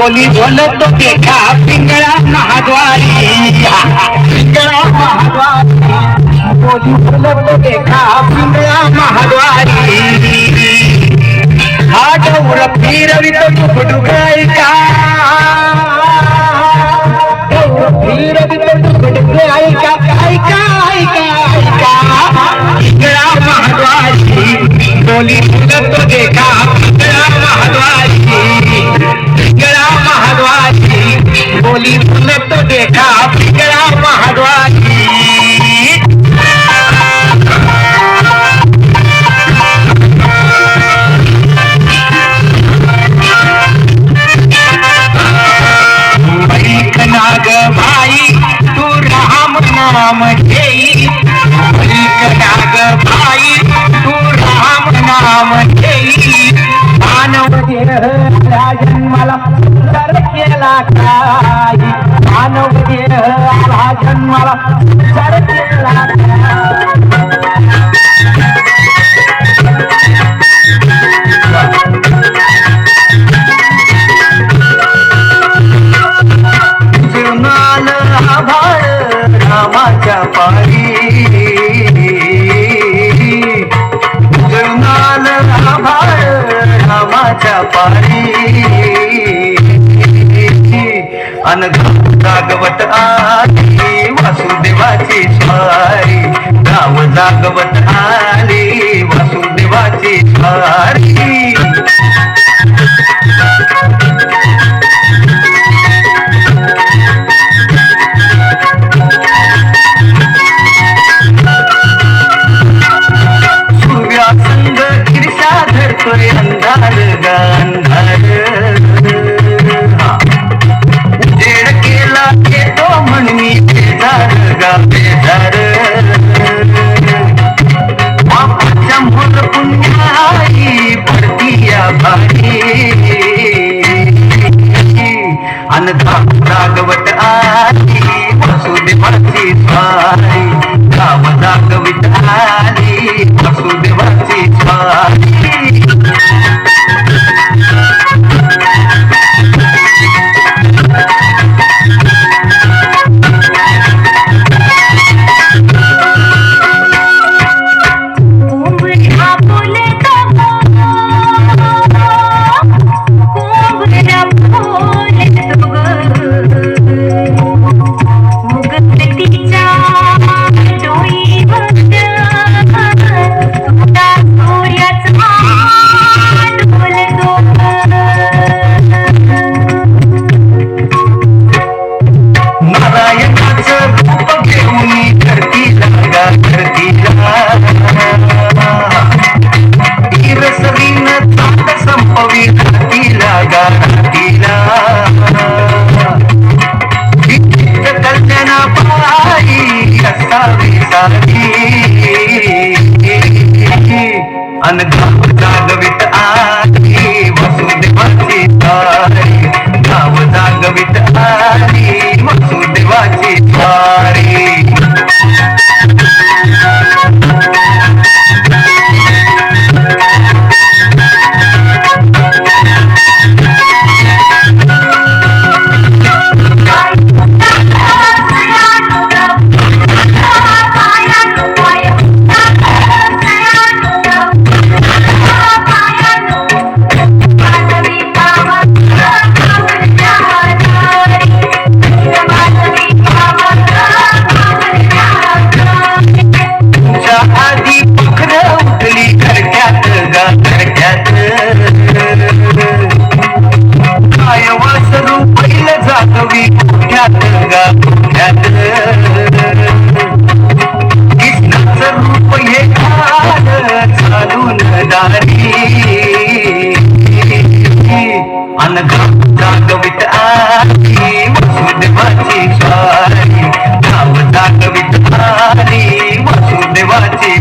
बोली बोलत देखा पिंगळा महाद्वारी पिंगळा महाद्वारी बोली बोलत देखा पिंगळा महाद्वारी हा डौर फिरवितो टुकडुकाय का फिरवितो टुकडुकाय का ऐका ऐका पिंगळा महाद्वारी बोली बोलत देखा पिंगळा महाद्वारी पिंगळा महाद्वारी बोली बोलत देखा पिंगळा महाद्वारी नाग भाई तू राम नाम घेई नाग भाई तू राम नाम घेई मानव देह जन्माला संसार केला काय मानव देह जन्माला संसार केला रामाच्या पारी जनाल आभाळ रामाच्या पारी जागवत आली वासुदेवाची स्वारी गाव जागवत आली वासुदेवाची स्वारी अंधार गांधार उजेड केला येतो म्हणून बेजार गा बेजार बापाच्या मुल पुण्याई भरतीया भारी अनधा रागवत आली वसुदेवाची स्वारी गाव जागवित आली वसुदेवाची स्वारी अनघाव जागवित आली वसुदेवाची स्वारी गाव जागवित आली वसुदेवाची स्वारी कृष्णाचं रूप हे चालून दारी अनघाव जागवित आली वसुदेवाची स्वारी गाव जागवित आली वसुदेवाची